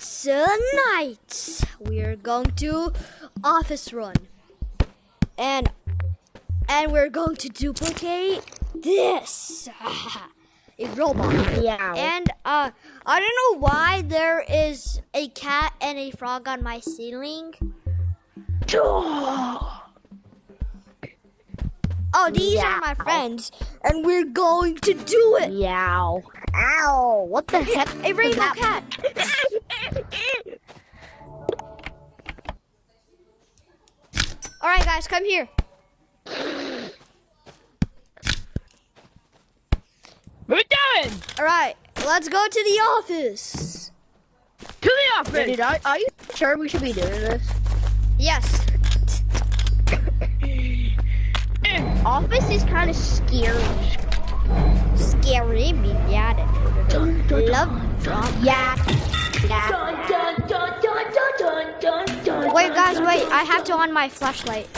Tonight we're going to office run, and we're going to duplicate this a robot. Yeah. And I don't know why there is a cat and a frog on my ceiling. Oh, these are my friends, and we're going to do it. Yow. Ow. What the heck? A rainbow cat. All right, guys, come here. What are we doing? All right, let's go to the office. To the office. Dude, are you sure we should be doing this? Yes. Office is kind of scary. Scary, me, yeah. Love drop. Yeah. Wait, guys, wait. I have to on my flashlight.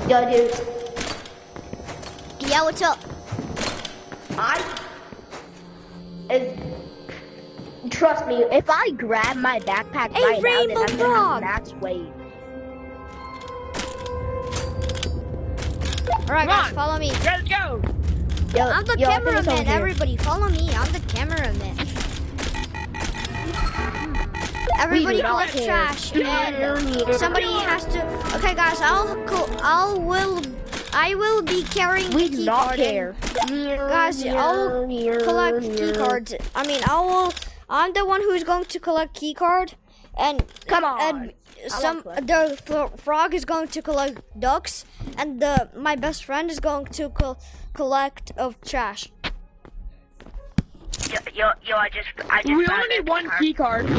Yo, dude. Yeah, what's up? Trust me, if I grab my backpack right now, rainbow then I'm gonna frog. have max weight. All right, guys, on. follow me. Let's go. Yo, I'm the yo, I think it's over cameraman. here. Everybody, follow me. I'm the cameraman. Everybody do not collect care. trash, and somebody has to. Okay, guys, I will be carrying We the do key not card. care. Guys, I'll collect key cards. I'm the one who's going to collect key card, and Come on. and the frog is going to collect ducks, and my best friend is going to collect of trash. Yo, I just We found only a need one card. key card.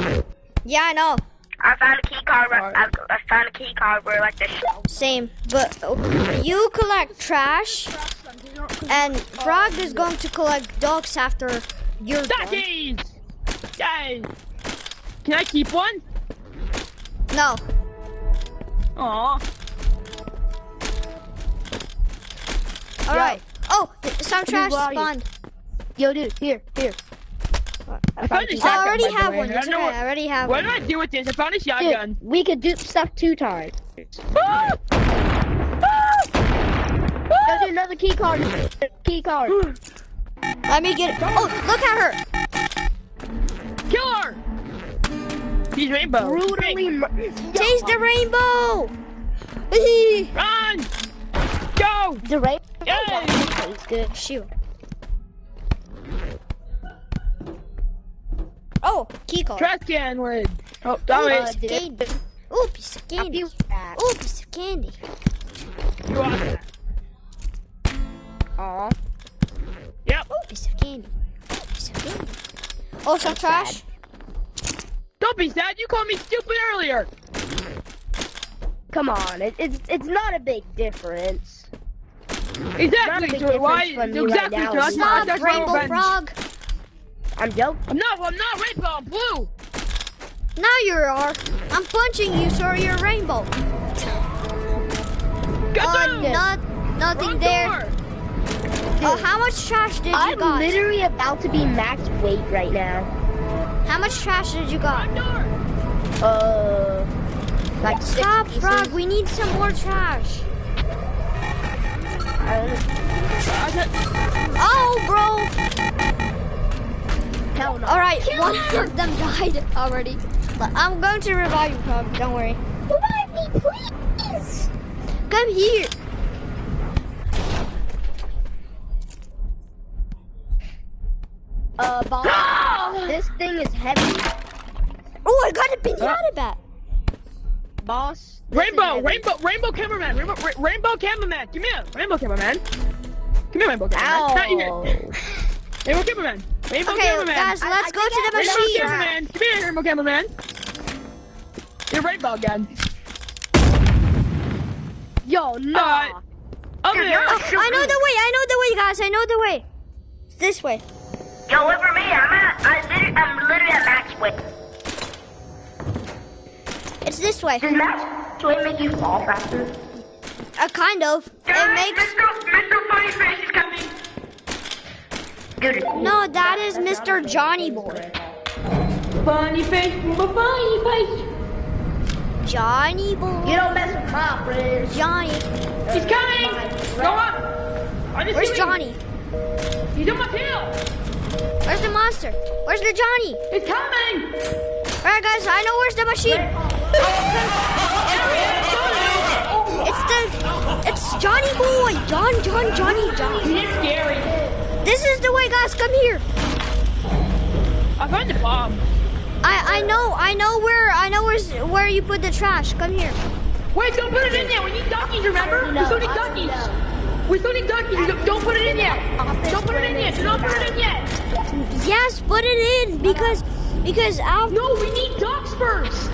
Yeah, I know. I found a key card. I found a key card where like the shelf. Same, but you collect trash, and frog is going to collect ducks after you're done. Duckies! Yay! Can I keep one? No. Aw. All right. Oh, some trash where are you? spawned. Yo, dude, here. I found a key Oh, I shotgun. already by the have way. one. I It's don't know okay. what- I already have What one. do I do with this? I found a shotgun. Dude, we could do stuff 2 times. Ah! Yo, dude, another key card. Key card. Let me get it. Oh, look at her. Kill her! He's rainbow. Brutally Taste the rainbow. Run! Go! The rain. Yay! Tastes good. Shoot. Oh, key card. Trash can lid. Oh, that Ooh, was piece of candy. Ooh, piece of candy. Ooh, piece of candy. you want that. Aw. Yep. Ooh, piece of candy. Piece of candy. Oh, some trash. Don't be sad. You called me stupid earlier. Come on, it's not a big difference. Exactly. big So why? difference from you Exactly. right now. So that's why Stop, that's my rainbow revenge. frog. I'm joking. I'm not rainbow. I'm blue. Now you are. I'm punching you, so you're rainbow. Get through. Nothing Wrong there. door. Oh, how much trash did you I'm got? literally about to be max weight right now. How much trash did you got? Wrong door. Like 6 Stop, pieces. frog. We need some more trash. I said, Oh, bro. Hell no. All right, one of them died already. But I'm going to revive you, frog. Don't worry. Revive me, please. Come here. Boss, this thing is heavy. Oh, I got a pinata bat. Boss. this is rainbow cameraman, rainbow cameraman. Come here, rainbow cameraman. Come here, rainbow cameraman. Ow. Not you here. Rainbow cameraman. Rainbow Okay, cameraman. guys, let's go to the Rainbow machine. cameraman. Come here, rainbow cameraman. You're rainbow again. Yo, nah. Over there. Oh, I know the way. I know the way, guys. I know the way. It's this way. Yo, wait for me. I'm literally at max weight. It's this way. Does max weight make you fall faster? Kind of. It makes. Mr. Funny Face is coming. Dude. No, that is Mr. Johnny Boy. Funny face, funny face. Johnny Boy. You don't mess with my friends. Johnny. He's coming. Go up. Where's Johnny? He's on my tail. Where's the monster? Where's the Johnny? He's coming. Alright guys, I know where's the machine. It's Johnny Boy. Johnny. He's scary. This is the way, guys. Come here. I found the bomb. I know where you put the trash. Come here. Wait, don't put it in there. We need duckies, remember? We still need duckies. We still need duckies. Don't put it in yet. Don't put it in yet. Do not put it in yet. Yes, put it in because No, we need ducks first.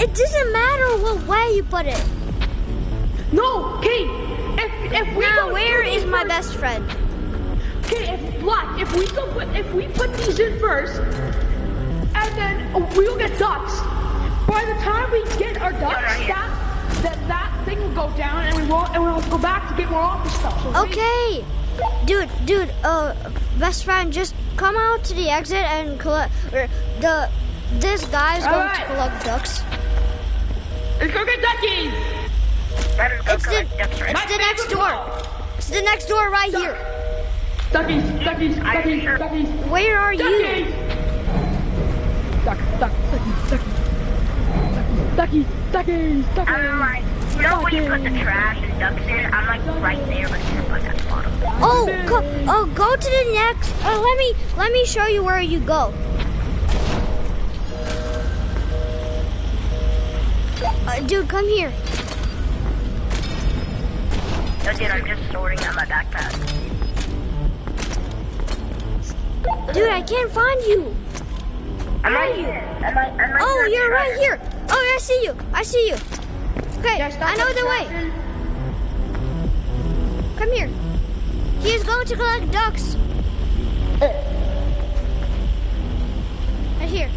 it doesn't matter what way you put it. No, okay. If we Now, go where put is these my first- best friend? Okay, if we put these in first, and then we'll get ducks. By the time we get our ducks, that thing will go down, and we'll have to go back to get more office stuff. So Okay, dude, best friend, just come out to the exit and collect. This guy is going to collect ducks. let's go get duckies. It's the next door. It's the next door right here. Duckies. Where are you? Duckies. I'm like, you know when you put the trash and ducks in? I'm like right there, but you put that bottom. Go to the next. Let me show you where you go. Dude, come here. No, dude, I'm just sorting out my backpack. Dude, I can't find you. I'm right you? here. I'm right Oh, here. you're right here. Oh, I see you. Okay, Just I know the way. Come here. He is going to collect ducks. Right here.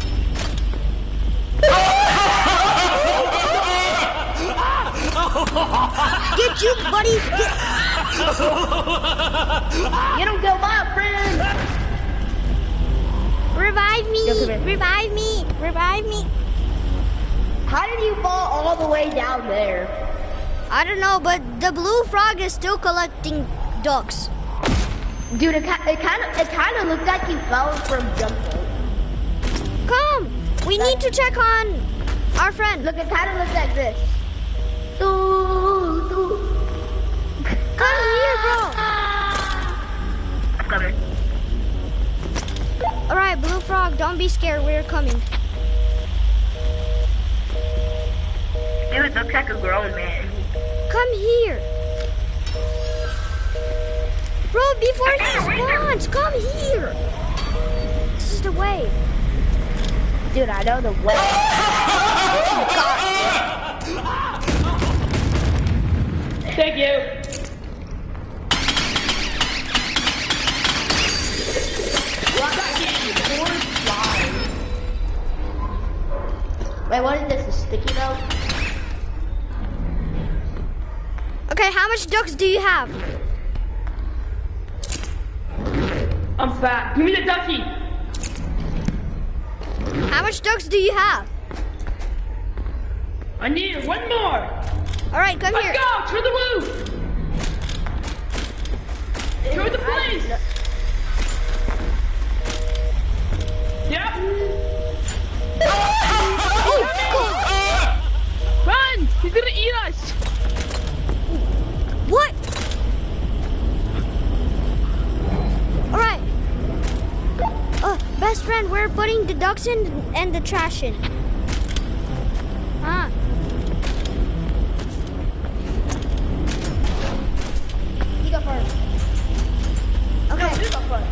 Get you, buddy. You don't go, my friend. Revive me. Yo, come here. Revive me. How did you fall all the way down there? I don't know, but the blue frog is still collecting ducks. Dude, it kind of looked like you fell from jumping. Come. We need to check on our friend. Look, it kind of looks like this. Doo. Come here, bro. I'm coming. All right, blue frog, don't be scared. We're coming. Dude, looks like a grown man. Come here. Bro, before he spawns, come here. This is the way. Dude, I know the way. Thank you. Wait, what is this? A sticky note? Okay, how much ducks do you have? I'm fat. Give me the ducky. How much ducks do you have? I need one more. All right, come Let's here. go to the roof. To the place. Yep. Oh, God. Run! He's gonna eat us. What? All right. Best friend, we're putting the ducks in and the trash in. You go first. Okay. You go first.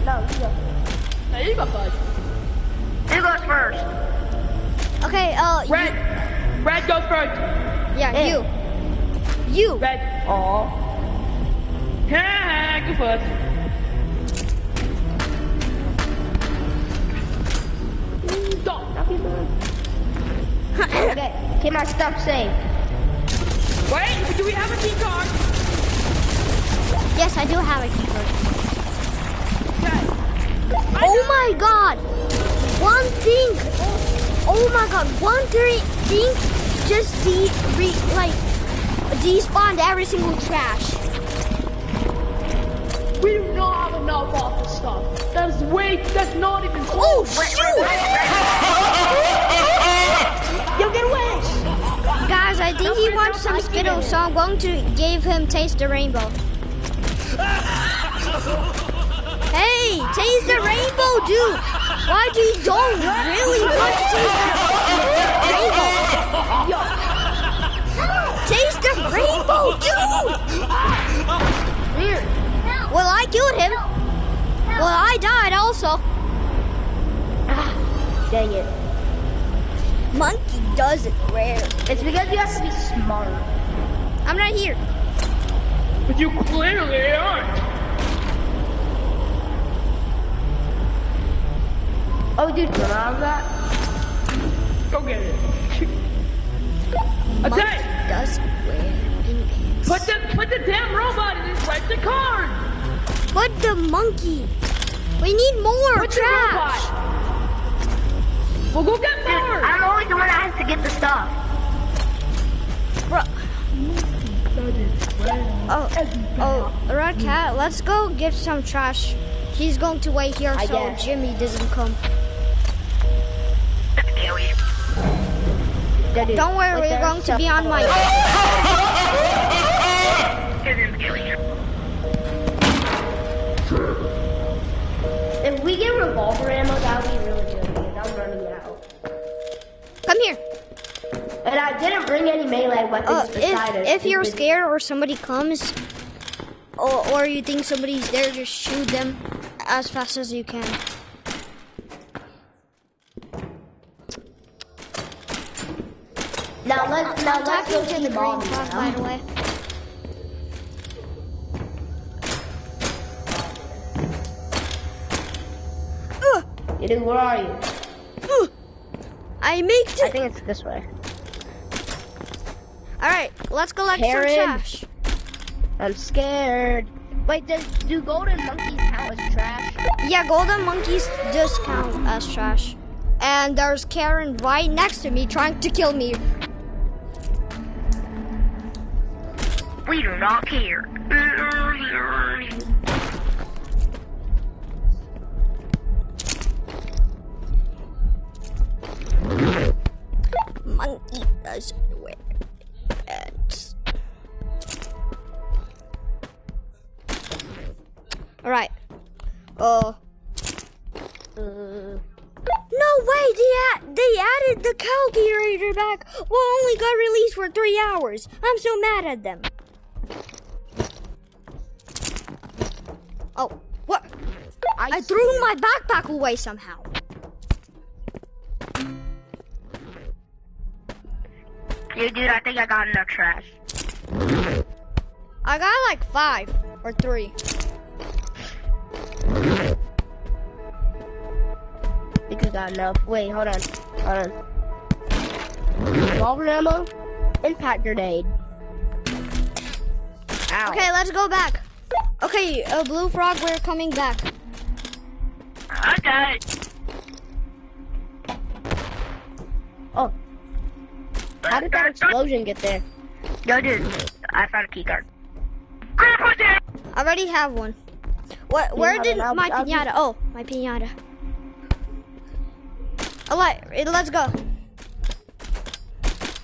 No, you go first. No, you go first. Who goes first? Okay. Red. Red goes first. Yeah, you. Red. Oh. Yeah, go first. Stop. Okay. Keep my stuff safe. Wait, do we have a key card? Yes, I do have a key card. Okay. Oh my god! One thing! Oh my god, thing just despawned every single trash. We do not have enough office stuff. That's not even close. Oh shoot! Yo, get away! Guys, I think he wants some Skittles, so I'm going to give him Taste the Rainbow. Hey, taste the rainbow, dude! Why do you don't really want to taste the rainbow? Taste the rainbow, dude! Weird. Well, I killed him. Well, I died also. Dang it. Monkey does it rare. It's because you have to be smart. I'm not here. But you clearly aren't. Oh, dude, get out of that. Go get it. Monkey Attack! does it rare in pants. Put the damn robot in his right the card. But the monkey. We need more Put the trash. robot. We'll go get more. I'm always the one that has to get the stuff. Bro. Oh, Red Cat, let's go get some trash. He's going to wait here I so guess. Jimmy doesn't come. Don't worry, we're going to be on my... If we get revolver ammo, that would be really good because I'm running out. Come here. And I didn't bring any melee weapons beside us. If you're because- scared or somebody comes, or you think somebody's there, just shoot them as fast as you can. Now let's go Talking to see the green Mommy frog, now. by the way. Dude, where are you? I make I it. think it's this way. All right, let's collect Karen. some trash. I'm scared. Wait, do golden monkeys count as trash? Yeah, golden monkeys just count as trash. And there's Karen right next to me trying to kill me. We do not care. Monkey doesn't wear pants. All right. No way! They added the calculator back. Well, only got released for 3 hours. I'm so mad at them. Oh, what? I threw my backpack away somehow. Yeah, dude, I think I got enough trash. I got like 5 or 3. I think I got enough. Wait, hold on. Revolver ammo? Impact grenade. Ow. Okay, let's go back. Okay, Blue Frog, we're coming back. Okay. Oh. How did that explosion get there? Yo, dude, I found a key card. Grandpa dad! I already have one. What? Where have did it. I'll my just- piñata? Oh, my piñata. Alright, let's go.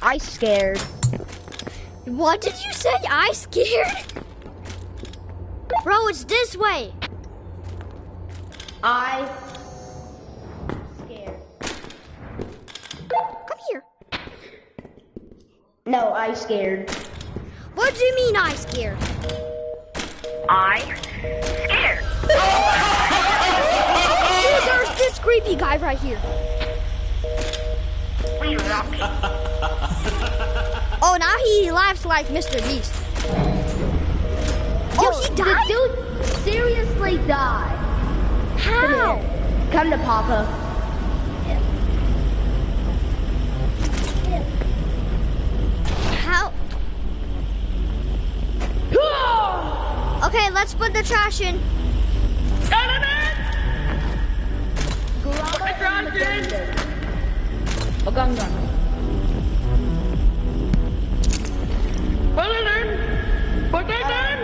I scared. What did you say? I scared? Bro, it's this way. I scared. Come here. No, I scared. What do you mean I scared? I scared. Dude, there's this creepy guy right here. We do not care. Oh, now he laughs like Mr. Beast. Oh, he The died? dude seriously died. How? Come to Papa. let's put the trash in. Put the trash in. Okay, I'm done. Put it in. Put it in.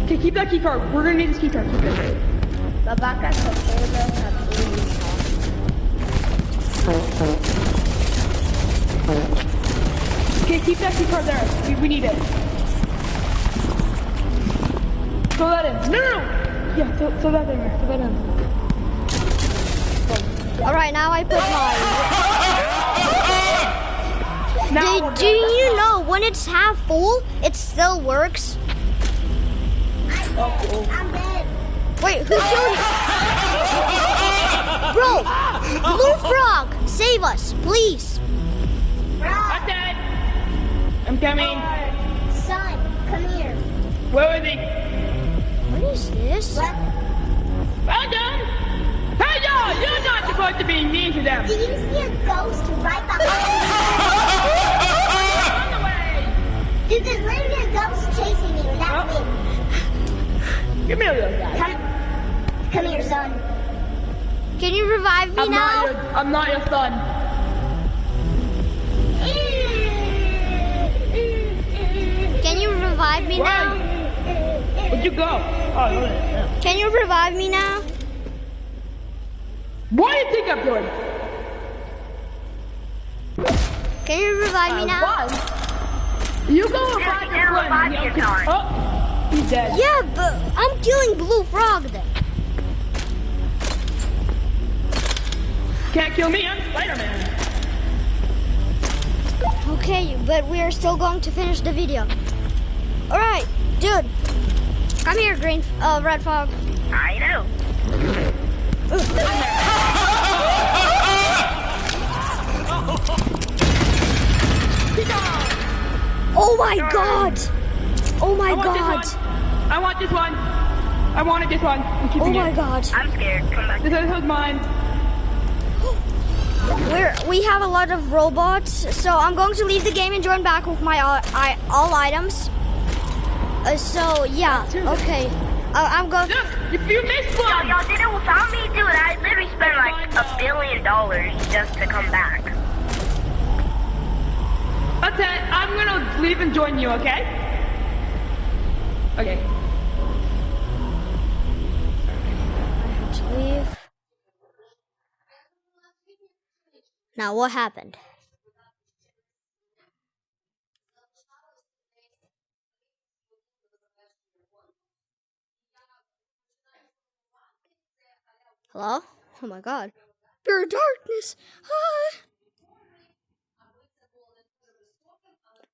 Okay, keep that key card. We're gonna need this key card. Keep it. The back at the table Okay, keep that key card there. We need it. Throw that in. No. Yeah, throw that in there. Throw that in. All right, now I put mine. Now Do you know when it's half full, it still works? I'm dead. Wait, who killed you? Bro, Blue Frog, save us, please. I'm dead. I'm coming. Son, come here. Where is he? What is this? What? Well done. Hey, y'all, you're not supposed to be mean to them. Did you see a ghost right behind On the way. you? Dude, there's literally a ghost chasing you. That's me. Give me a little guy. Come here, son. Can you revive me now? I'm not your son. Can you revive me now? Where'd you go? Oh, no. Can you revive me now? What do you think I'm doing? Can you revive me now? Why? You go and find you your never friend. revive your son. Oh, he's dead. Yeah, but I'm killing Blue Frog then. Can't kill me, I'm Spider-Man. Okay, but we are still going to finish the video. All right, dude, come here, Red Frog. I know. Oh my God! Oh my God! I want this one. I wanted this one. I'm Oh keeping my it. God! I'm scared. Come back. This is mine. We have a lot of robots, so I'm going to leave the game and join back with my all items. So yeah, okay. I'm going. Look, if you missed Yo, one. y'all didn't without me, dude. I literally spent like $1 billion just to come back. Okay, I'm gonna leave and join you, okay? Okay. To leave. Now what happened? Hello? Oh my God. Pure darkness. Ah.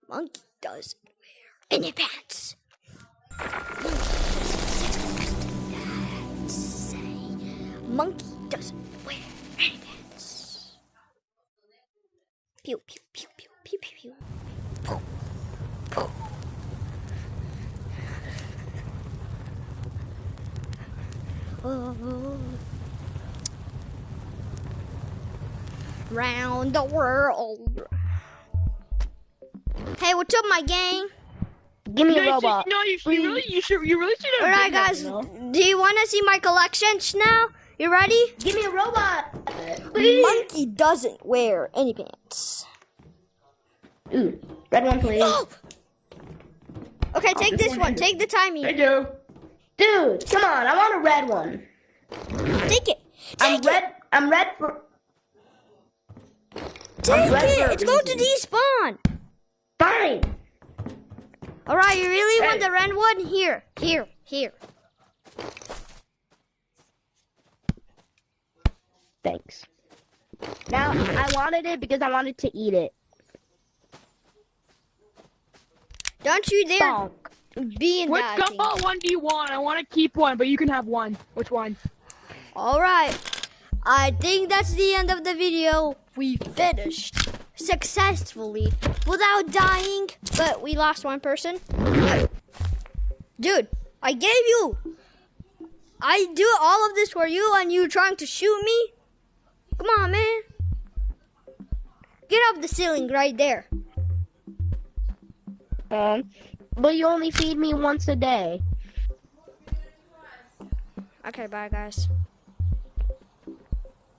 Monkey doesn't wear any pants. Monkey doesn't wear any pants. Pew pew pew pew pew pew pew. Poof, poof. Oh. Round the world. Hey, what's up, my gang? Give me a You robot. really should have. All right, guys. Do you want to see my collections now? You ready? Give me a robot. Monkey doesn't wear any pants. Ooh, red one, please. Okay, take this one. Take the timing. Thank you. Dude, come on. I want a red one. Take it. I'm Take it. red. I'm red for. Take red it. for a It's going to reason. despawn. Fine. All right, you really want Hey. the red one? Here, here, here. Thanks. Now I wanted it because I wanted to eat it. Don't you dare Bonk. be in Which that thing. gumball one do you want? I want to keep one, but you can have one. Which one? All right. I think that's the end of the video. We finished successfully without dying, but we lost one person. But, dude, I do all of this for you and you trying to shoot me? Come on, man. Get up the ceiling right there. But you only feed me once a day. Okay, bye guys.